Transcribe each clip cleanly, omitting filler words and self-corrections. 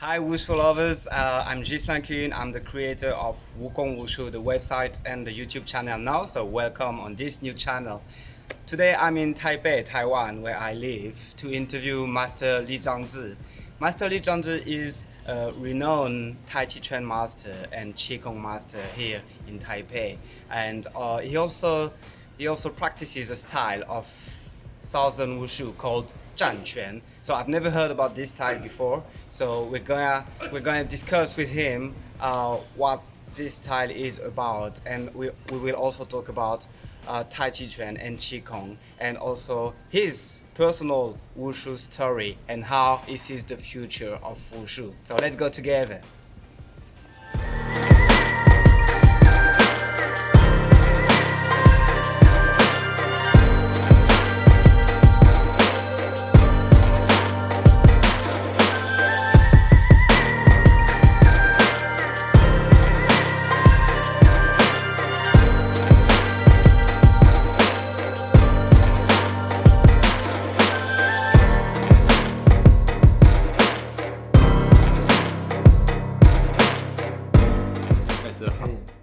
Hi, Wushu lovers. I'm Jislan Kun. I'm the creator of Wukong Wushu, the website and the YouTube channel now. So welcome on this new channel. Today I'm in Taipei, Taiwan, where I live, to interview Master Li Zhangzhi. Master Li Zhangzhi is a renowned Tai Chi Chuan master and Qigong master here in Taipei, and he also practices a style of Southern Wushu called Zhan Quan. So I've never heard about this style before. So we're gonna discuss with him what this style is about, and we will also talk about Tai Chi Chuan and Qigong, and also his personal Wushu story and how he sees the future of Wushu. So let's go together.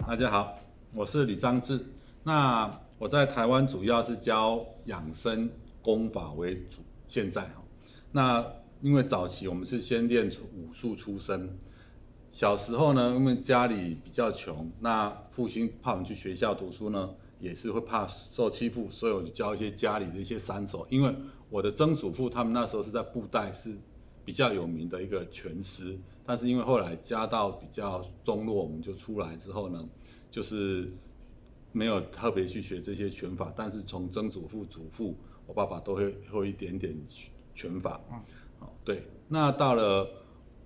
大家好，我是李章志。那我在台湾主要是教养生功法为主。现在那因为早期我们是先练武术出身，小时候呢，因为家里比较穷，那父亲怕我们去学校读书呢，也是会怕受欺负，所以我就教一些家里的一些散手。因为我的曾祖父他们那时候是在布袋是比较有名的一个拳师，但是因为后来家道比较中落，我们就出来之后呢，就是没有特别去学这些拳法，但是从曾祖父、祖父，我爸爸都会一点点拳法。对。那到了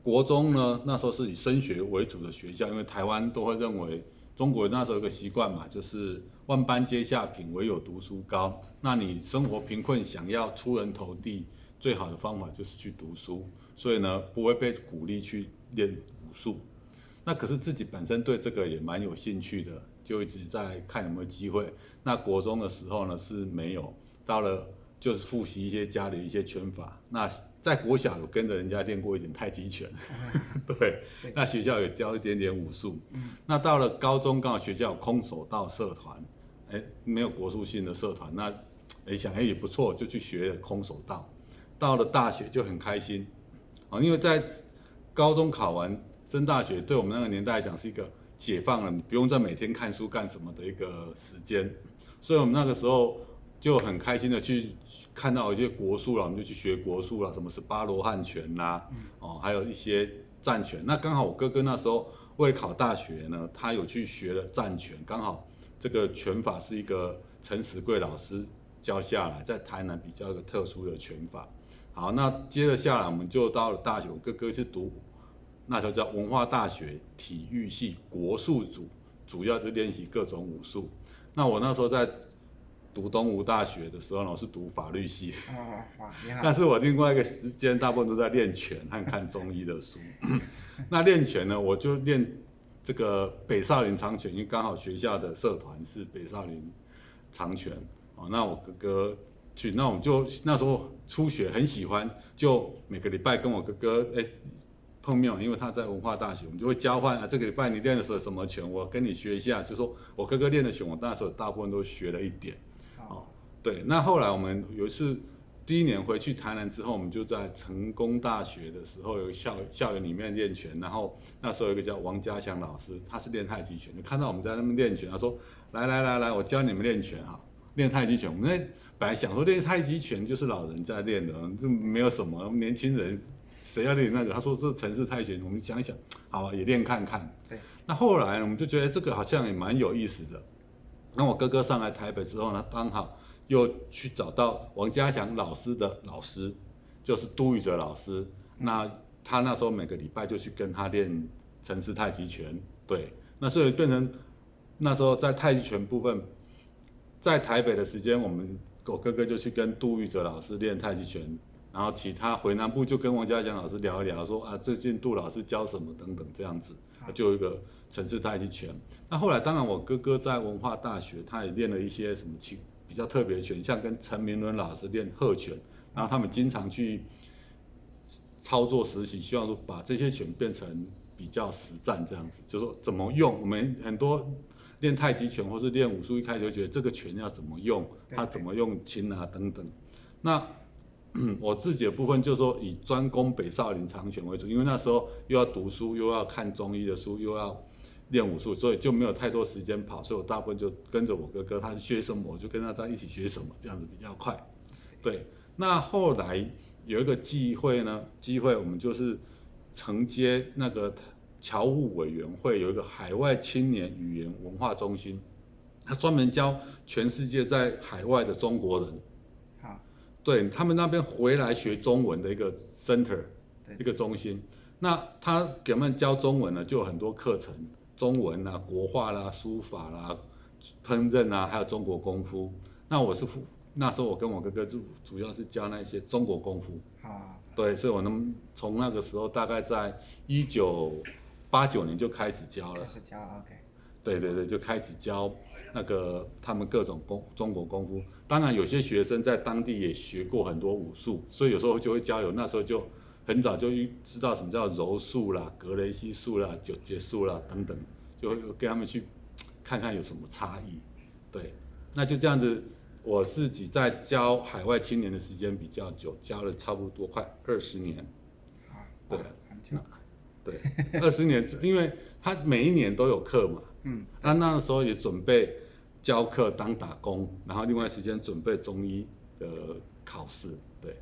国中呢，那时候是以升学为主的学校，因为台湾都会认为中国那时候有个习惯嘛，就是万般皆下品，唯有读书高。那你生活贫困，想要出人头地，最好的方法就是去读书，所以呢，不会被鼓励去练武术。那可是自己本身对这个也蛮有兴趣的，就一直在看有没有机会。那国中的时候呢是没有，到了就是复习一些家里一些拳法。那在国小有跟着人家练过一点太极拳，对。那学校有教一点点武术。那到了高中刚好学校有空手道社团，没有国术性的社团，那想也不错，就去学了空手道。到了大学就很开心，因为在高中考完升大学，对我们那个年代来讲是一个解放了，你不用再每天看书干什么的一个时间，所以我们那个时候就很开心的去看到一些国术了，我们就去学国术了，什么18罗汉拳啦，还有一些战拳。那刚好我哥哥那时候为了考大学呢，他有去学了战拳，刚好这个拳法是一个陈时贵老师教下来，在台南比较一个特殊的拳法。好，那接着下来我们就到了大学，我哥哥是读那时候叫文化大学体育系国术组，主要就练习各种武术。那我那时候在读东吴大学的时候呢，我是读法律系，但是我另外一个时间大部分都在练拳和看中医的书。那练拳呢，我就练这个北少林长拳，因为刚好学校的社团是北少林长拳。那我哥哥去，那我们就那时候初学很喜欢，就每个礼拜跟我哥哥碰面，因为他在文化大学，我们就会交换这个礼拜你练的是什么拳，我跟你学一下。就说我哥哥练的拳，我那时候大部分都学了一点。对。那后来我们有一次第一年回去台南之后，我们就在成功大学的时候有校园里面练拳，然后那时候有一个叫王家祥老师，他是练太极拳，就看到我们在那边练拳，他说来，我教你们练拳练太极拳。我们本来想说练太极拳就是老人在练的，就没有什么年轻人谁要练那个。他说这陈氏太极拳，我们想一想，好也练看看。对。那后来我们就觉得这个好像也蛮有意思的。那我哥哥上来台北之后呢，刚好又去找到王家祥老师的老师，就是都宇哲老师。那他那时候每个礼拜就去跟他练陈氏太极拳。对。那所以变成那时候在太极拳部分，在台北的时间，我哥哥就去跟杜玉哲老师练太极拳，然后其他回南部就跟王家祥老师聊一聊，说最近杜老师教什么等等这样子，就有一个陈氏太极拳。那后来当然我哥哥在文化大学，他也练了一些什么比较特别的拳，像跟陈明伦老师练鹤拳，然后他们经常去操作实习，希望说把这些拳变成比较实战这样子，就是说怎么用。我们很多练太极拳或是练武术，一开始就觉得这个拳要怎么用，它怎么用擒啊等等。那我自己的部分就是说以专攻北少林长拳为主，因为那时候又要读书，又要看中医的书，又要练武术，所以就没有太多时间跑，所以我大部分就跟着我哥哥，他学什么我就跟他在一起学什么，这样子比较快。对，那后来有一个机会我们就是承接那个侨务委员会有一个海外青年语言文化中心，他专门教全世界在海外的中国人。对他们那边回来学中文的一个 center， 一个中心。那他给他们教中文呢，就有很多课程，中文啊、国画啦、书法啦、烹饪啊，还有中国功夫。那那时候我跟我哥哥主要是教那些中国功夫。对，所以我从那个时候大概在1989年就开始教了。OK。对，就开始教那个他们各种中国功夫。当然有些学生在当地也学过很多武术，所以有时候就会交流。那时候就很早就知道什么叫柔术啦、格雷西术啦、九节术啦等等，就跟他们去看看有什么差异。对，那就这样子，我自己在教海外青年的时间比较久，教了差不多快20年。对，很久。对，20年，因为他每一年都有课嘛。那时候也准备教课当打工，然后另外时间准备中医的考试，对。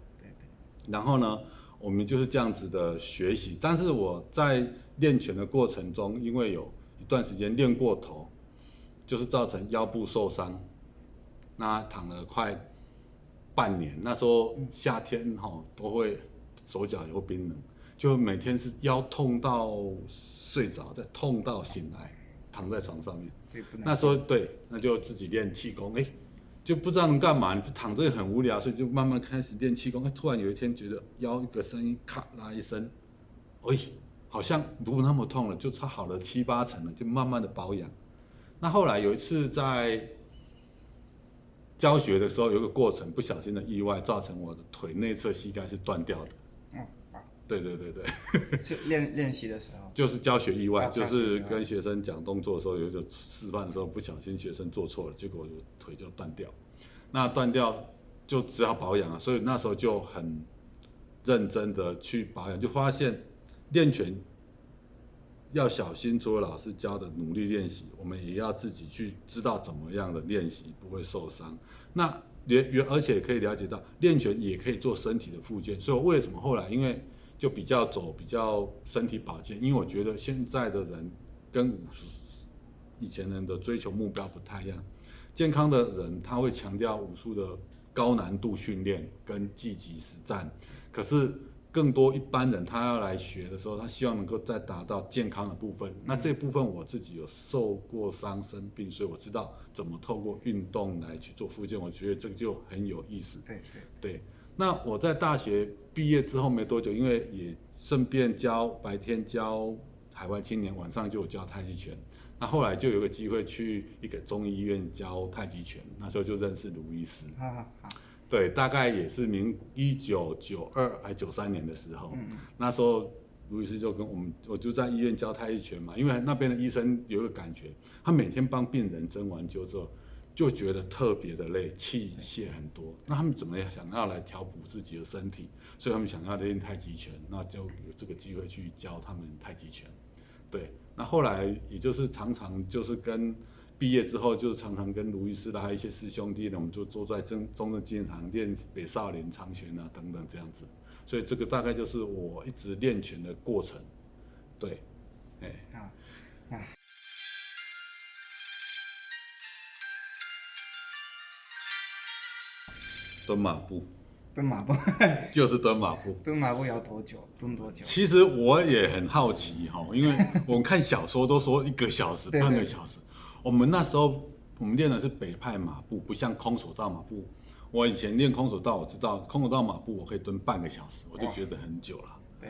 然后呢，我们就是这样子的学习。但是我在练拳的过程中，因为有一段时间练过头，就是造成腰部受伤，那躺了快半年。那时候夏天都会手脚也会冰冷，就每天是腰痛到睡着，再痛到醒来。躺在床上面，那时候对，那就自己练气功，就不知道能干嘛，你就躺着也很无聊，所以就慢慢开始练气功。突然有一天觉得腰一个声音，咔啦一声，好像不那么痛了，就差好了7、8成了，就慢慢的保养。那后来有一次在教学的时候，有一个过程不小心的意外，造成我的腿内侧膝盖是断掉的。对，就练习的时候，就是教学意外，就是跟学生讲动作的时候，有一种示范的时候，不小心学生做错了，结果腿就断掉。那断掉就只好保养啊，所以那时候就很认真的去保养，就发现练拳要小心，除了老师教的努力练习，我们也要自己去知道怎么样的练习不会受伤。那而且可以了解到，练拳也可以做身体的复健。所以为什么后来因为就比较身体保健，因为我觉得现在的人跟以前人的追求目标不太一样。健康的人他会强调武术的高难度训练跟积极实战，可是更多一般人他要来学的时候，他希望能够再达到健康的部分。那这部分我自己有受过伤生病，所以我知道怎么透过运动来去做复健，我觉得这个就很有意思。对。那我在大学毕业之后没多久，因为也顺便白天教海外青年，晚上就有教太极拳。那后来就有个机会去一个中医院教太极拳，那时候就认识卢医师。对，大概也是1992还93年的时候。那时候卢医师就跟我就在医院教太极拳嘛，因为那边的医生有一个感觉，他每天帮病人针完灸之后，就觉得特别的累，器械很多。那他们怎么想要来调补自己的身体？所以他们想要练太极拳，那就有这个机会去教他们太极拳。对，那后来也就是常常就是毕业之后，就常常跟卢医师还有一些师兄弟呢，我们就坐在中正纪念堂练北少林长拳啊等等这样子。所以这个大概就是我一直练拳的过程。对，蹲马步就是蹲马步。蹲马步要多久？蹲多久？其实我也很好奇因为我们看小说都说1个小时、半个小时。我们那时候我们练的是北派马步，不像空手道马步。我以前练空手道，我知道空手道马步我可以蹲半个小时，我就觉得很久了。对。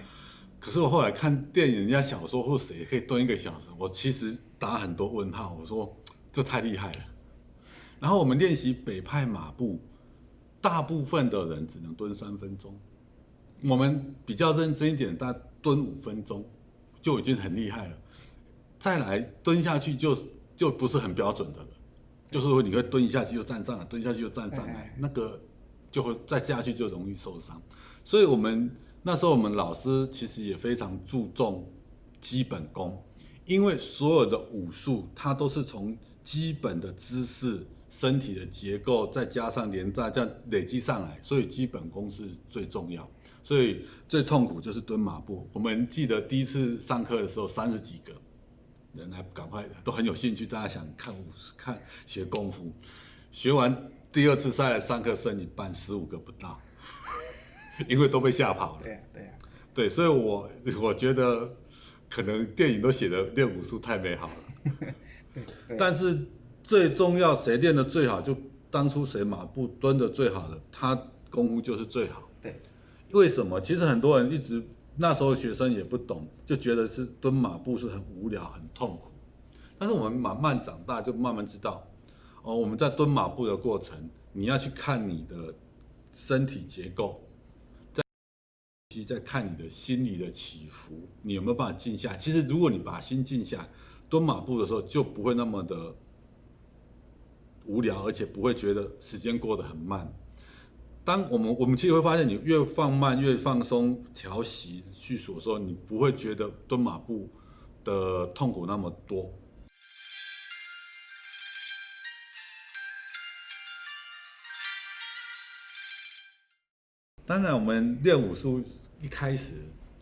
可是我后来看电影、人家小说或谁可以蹲1个小时，我其实打很多问号。我说这太厉害了。然后我们练习北派马步，大部分的人只能蹲3分钟，我们比较认真一点，大概蹲5分钟就已经很厉害了。再来蹲下去就不是很标准的了，就是说你会蹲一下去又站上来，蹲下去又站上来，那个就会再下去就容易受伤。所以那时候我们老师其实也非常注重基本功，因为所有的武术它都是从基本的姿势、身体的结构，再加上连带这样累积上来，所以基本功是最重要。所以最痛苦就是蹲马步。我们记得第一次上课的时候，30几个人来赶快都很有兴趣，大家想看学功夫。学完第2次再来上课，剩一半，15个不到，因为都被吓跑了。对，所以我觉得可能电影都写的练武术太美好了。但是最重要，谁练得最好，就当初谁马步蹲得最好的，他功夫就是最好。对，为什么？其实很多人那时候学生也不懂，就觉得是蹲马步是很无聊、很痛苦。但是我们慢慢长大，就慢慢知道，我们在蹲马步的过程，你要去看你的身体结构，再看你的心理的起伏，你有没有办法静下来？其实如果你把心静下来，蹲马步的时候就不会那么的无聊，而且不会觉得时间过得很慢。当我们其实会发现，你越放慢、越放松、调息去数的时候，你不会觉得蹲马步的痛苦那么多。当然，我们练武术一开始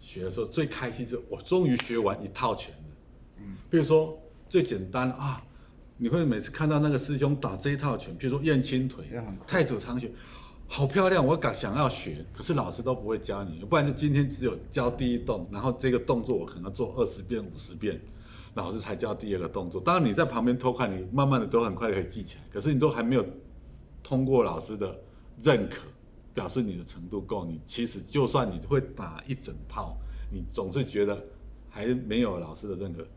学的时候，最开心就是我终于学完一套拳了。比如说最简单啊，你会每次看到那个师兄打这一套拳，比如说燕青腿、太祖长拳，好漂亮，我想要学，可是老师都不会教你，不然就今天只有教第一动，然后这个动作我可能要做20遍、50遍，老师才教第2个动作。当然你在旁边偷看，你慢慢的都很快可以记起来，可是你都还没有通过老师的认可，表示你的程度够。你其实就算你会打一整套，你总是觉得还没有老师的认可，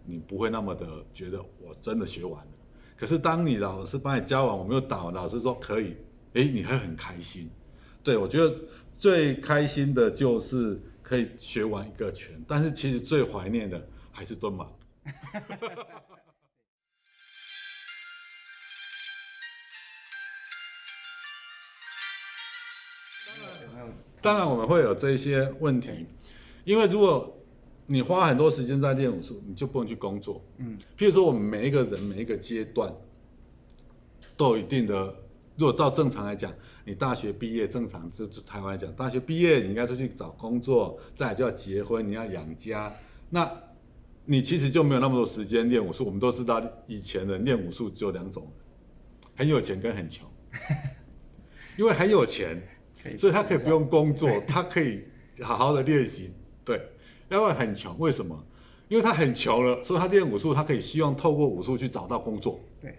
你不会那么的觉得我真的学完了。可是当你老师帮你教完，我没有打完，老师说可以，你会很开心。对，我觉得最开心的就是可以学完一个拳，但是其实最怀念的还是蹲马。当然我们会有这些问题，因为如果你花很多时间在练武术，你就不能去工作。譬如说我们每一个人每一个阶段都有一定的，如果照正常来讲，你大学毕业正常就台湾来讲，大学毕业你应该出去找工作，再来就要结婚，你要养家，那你其实就没有那么多时间练武术。我们都知道以前人练武术只有2种，很有钱跟很穷。因为很有钱，所以他可以不用工作，他可以好好的练习。对，要不然很穷，为什么？因为他很穷了，所以他练武术，他可以希望透过武术去找到工作。对，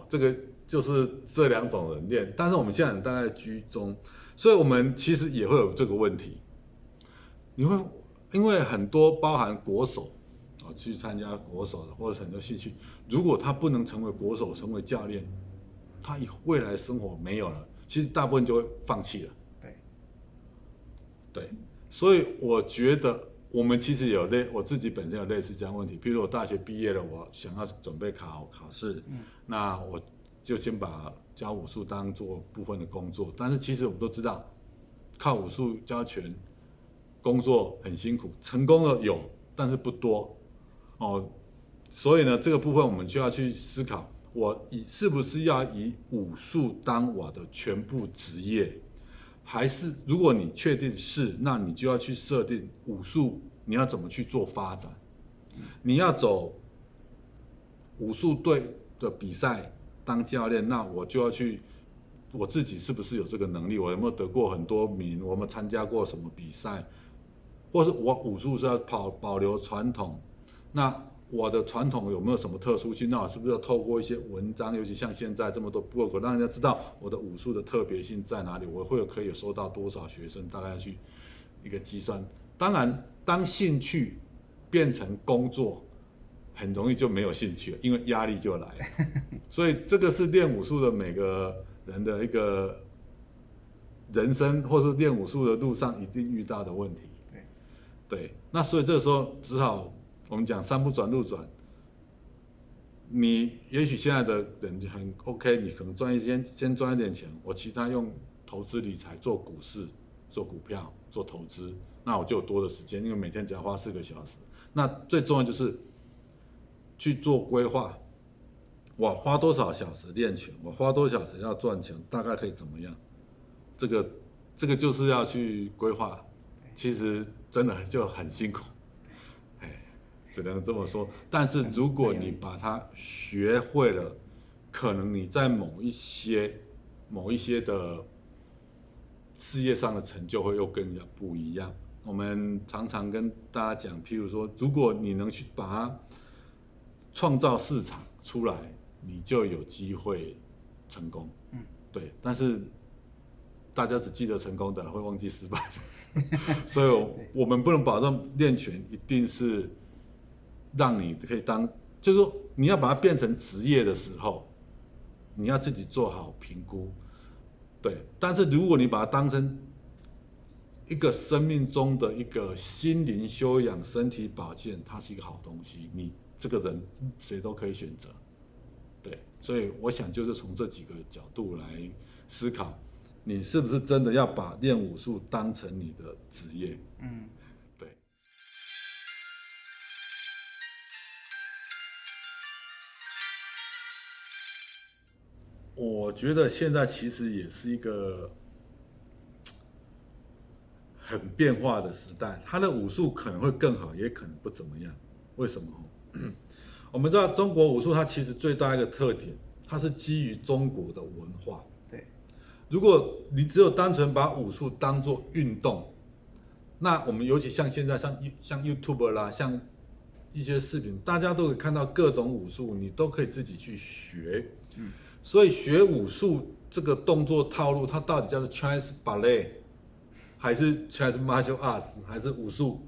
这个就是这2种人练。但是我们现在大概居中，所以我们其实也会有这个问题。因为很多包含国手去参加国手的，或者很多兴趣，如果他不能成为国手，成为教练，他以后未来生活没有了，其实大部分就会放弃了。对，所以我觉得我们其实我自己本身有类似这样的问题。比如我大学毕业了，我想要准备考试，那我就先把教武术当做部分的工作。但是其实我们都知道，靠武术教拳工作很辛苦，成功的有，但是不多所以呢，这个部分我们就要去思考，我是不是要以武术当我的全部职业，还是如果你确定是，那你就要去设定武术你要怎么去做发展。你要走武术队的比赛当教练，那我就要去我自己是不是有这个能力，我有没有得过很多名，我有没有参加过什么比赛，或是我武术是要保留传统，那我的传统有没有什么特殊性？那我是不是要透过一些文章，尤其像现在这么多部落格，让人家知道我的武术的特别性在哪里？我可以收到多少学生？大概要去一个计算。当然，当兴趣变成工作，很容易就没有兴趣了，因为压力就来了。所以这个是练武术的每个人的一个人生或是练武术的路上一定遇到的问题。对，那所以这个时候只好我们讲山不转路转。你也许现在的人很 OK， 你可能先赚一点钱，我其他用投资理财、做股市、做股票、做投资，那我就有多的时间，因为每天只要花4个小时。那最重要就是去做规划，我花多少小时练拳，我花多少小时要赚钱，大概可以怎么样？这个就是要去规划，其实真的就很辛苦。只能这么说，但是如果你把它学会了，可能你在某一些的事业上的成就会又更加不一样。我们常常跟大家讲，譬如说，如果你能去把它创造市场出来，你就有机会成功。对，但是大家只记得成功的，会忘记失败的，所以我们不能保证练拳一定是让你可以就是说你要把它变成职业的时候，你要自己做好评估，对。但是如果你把它当成一个生命中的一个心灵修养、身体保健，它是一个好东西，你这个人谁都可以选择，对。所以我想就是从这几个角度来思考，你是不是真的要把练武术当成你的职业？对。我觉得现在其实也是一个很变化的时代，它的武术可能会更好，也可能不怎么样。为什么？我们知道中国武术它其实最大一个特点，它是基于中国的文化。对。如果你只有单纯把武术当作运动，那我们尤其像现在像 YouTube 啦，像一些视频，大家都可以看到各种武术，你都可以自己去学。所以学武术这个动作套路，它到底叫做 Chinese Ballet， 还是 Chinese Martial Arts， 还是武术？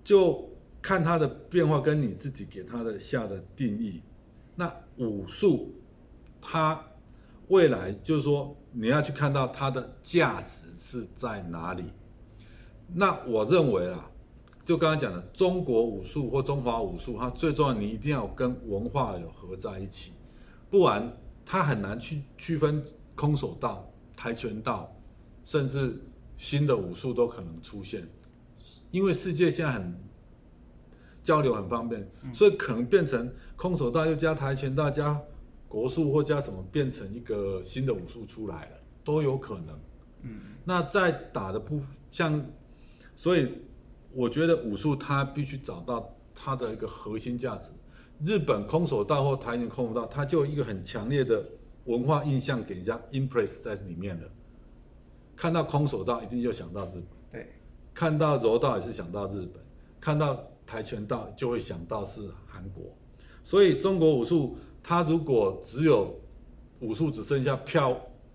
就看它的变化跟你自己给它的下的定义。那武术，它未来就是说你要去看到它的价值是在哪里。那我认为啊，就刚刚讲的中国武术或中华武术，它最重要，你一定要跟文化有合在一起，不然它很难去区分空手道、跆拳道，甚至新的武术都可能出现。因为世界现在交流很方便，所以可能变成空手道又加跆拳道加国术或加什么，变成一个新的武术出来了，都有可能。那在打的所以我觉得武术它必须找到它的一个核心价值。日本空手道或台湾空手道，它就有一个很强烈的文化印象给人家 impress 在里面了。看到空手道一定就想到日本，对；看到柔道也是想到日本，看到跆拳道就会想到是韩国。所以中国武术，它如果武术只剩下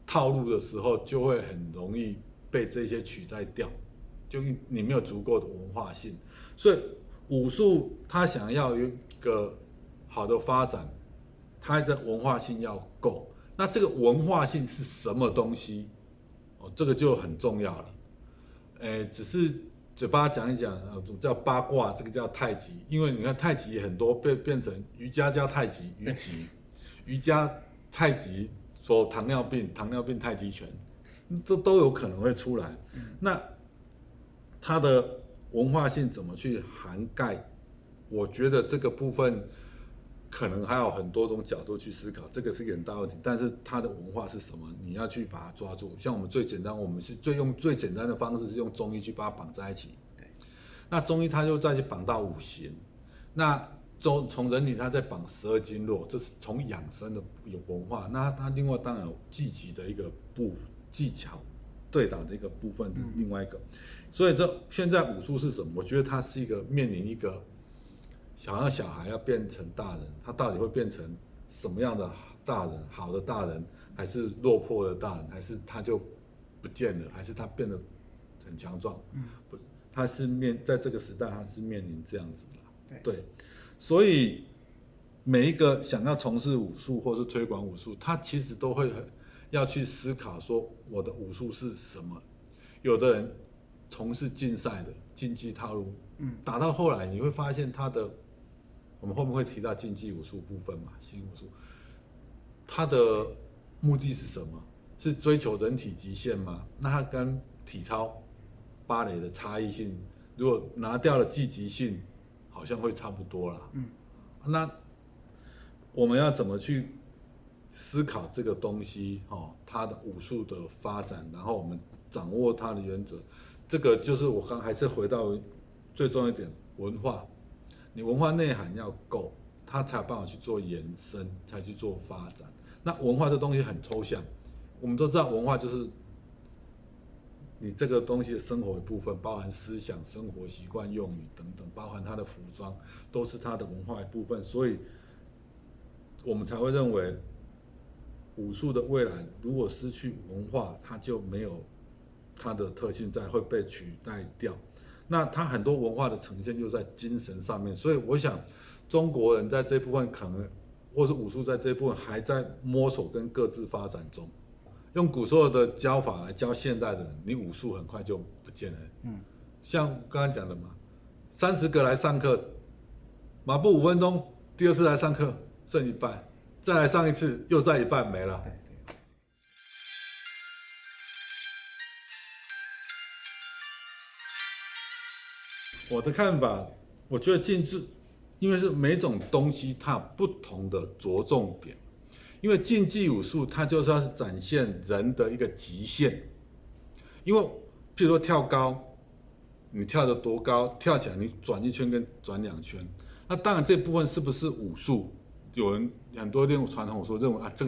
套路的时候，就会很容易被这些取代掉，就你没有足够的文化性。所以武术它想要有一个好的发展，它的文化性要够。那这个文化性是什么东西？这个就很重要了。只是嘴巴讲一讲，叫八卦，这个叫太极。因为你看太极很多变成瑜伽加太极，瑜伽太极说糖尿病太极拳，这都有可能会出来。那它的文化性怎么去涵盖？我觉得这个部分可能还有很多种角度去思考，这个是一个很大问题。但是它的文化是什么，你要去把它抓住。像我们最简单，我们是用最简单的方式是用中医去把它绑在一起。那中医它就再去绑到五行，那从人体它再绑12经络，这是从养生的有文化。那它另外当然有技击的一个技巧，对打的一个部分，另外一个。所以现在武术是什么？我觉得它是一个面临一个想要小孩要变成大人，他到底会变成什么样的大人？好的大人，还是落魄的大人？还是他就不见了？还是他变得很强壮？他是在这个时代，他是面临这样子的。对，所以每一个想要从事武术或是推广武术，他其实都会要去思考说我的武术是什么。有的人从事竞赛的竞技套路，打到后来你会发现我们后面会提到竞技武术部分嘛，新武术，它的目的是什么？是追求人体极限吗？那它跟体操、芭蕾的差异性，如果拿掉了积极性，好像会差不多啦。那我们要怎么去思考这个东西？它的武术的发展，然后我们掌握它的原则，这个就是我刚还是回到最重要一点，文化。你文化内涵要够，它才有办法去做延伸，才去做发展。那文化这东西很抽象，我们都知道文化就是你这个东西的生活一部分，包含思想、生活习惯、用语等等，包含它的服装，都是它的文化一部分。所以，我们才会认为，武术的未来如果失去文化，它就没有它的特性在，会被取代掉。那它很多文化的呈现又在精神上面，所以我想中国人在这部分可能，或是武术在这部分还在摸索跟各自发展中。用古时候的教法来教现代的人，你武术很快就不见了。像刚才讲的嘛，30个来上课，马步5分钟，第二次来上课剩一半，再来上一次又在一半没了。我的看法，我觉得竞技，因为是每种东西它有不同的着重点，因为竞技武术它就是要是展现人的一个极限，因为譬如说跳高，你跳得多高，跳起来你转一圈跟转2圈，那当然这部分是不是武术？有人很多练传统武术认为啊，这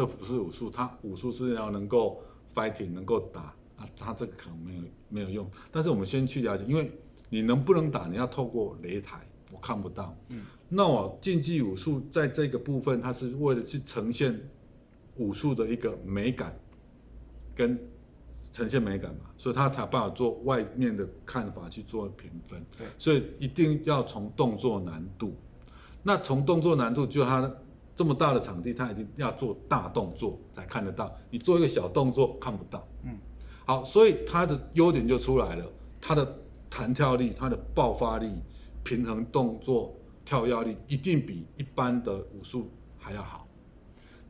不是武术，它武术是要能够 fighting 能够打啊，它这个可能没有用。但是我们先去了解，因为你能不能打，你要透过擂台，我看不到。那我竞技武术在这个部分，它是为了去呈现武术的一个美感，跟呈现美感嘛，所以它才有办法做外面的看法去做评分。所以一定要从动作难度。那从动作难度，就它这么大的场地，它一定要做大动作才看得到，你做一个小动作看不到。好，所以它的优点就出来了，它的弹跳力、它的爆发力、平衡动作、跳跃力，一定比一般的武术还要好。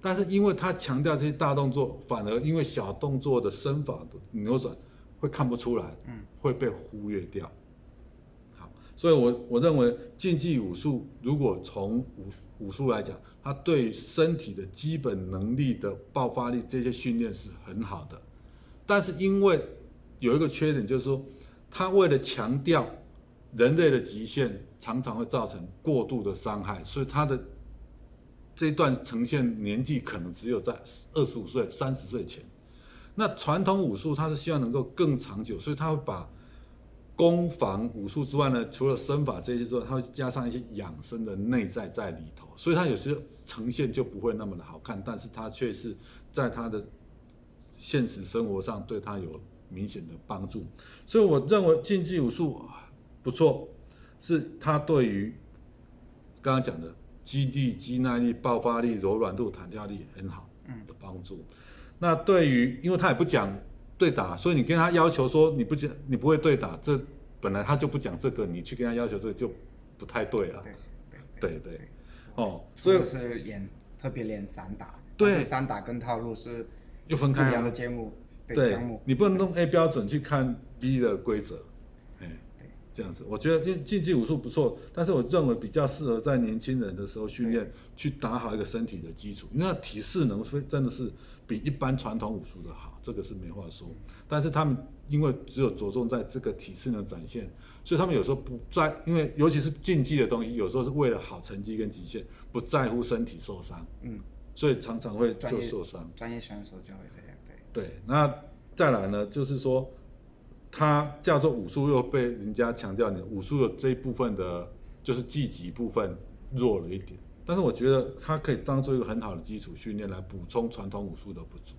但是因为它强调这些大动作，反而因为小动作的身法的扭转会看不出来，会被忽略掉。好，所以我认为竞技武术如果从武术来讲，它对身体的基本能力的爆发力这些训练是很好的，但是因为有一个缺点，就是说它为了强调人类的极限，常常会造成过度的伤害，所以它的这一段呈现年纪可能只有在25岁、30岁前。那传统武术它是希望能够更长久，所以它会把攻防武术之外呢，除了身法这些之外，它会加上一些养生的内在在里头，所以它有些呈现就不会那么的好看，但是它却是在它的现实生活上对它有明显的帮助。所以我认为竞技武术不错，是它对于刚刚讲的肌力、肌耐力、爆发力、柔软度、弹跳力很好的帮助。那对于，因为他也不讲对打，所以你跟他要求说你不会对打，这本来他就不讲这个，你去跟他要求这个就不太对了。对，所以是特别练散打，对，散打跟套路是又分开不一样的节目，对，你不能用 A 标准去看 B 的规则，这样子，我觉得因为竞技武术不错，但是我认为比较适合在年轻人的时候训练，去打好一个身体的基础，因为体适能真的是比一般传统武术的好，这个是没话说。但是他们因为只有着重在这个体适能展现，所以他们有时候不在，因为尤其是竞技的东西，有时候是为了好成绩跟极限，不在乎身体受伤，所以常常会就受伤。专业选手就会这样，对，那再来呢，就是说。它叫做武术，又被人家强调你武术的这一部分的，就是技击部分弱了一点。但是我觉得它可以当做一个很好的基础训练，来补充传统武术的不足。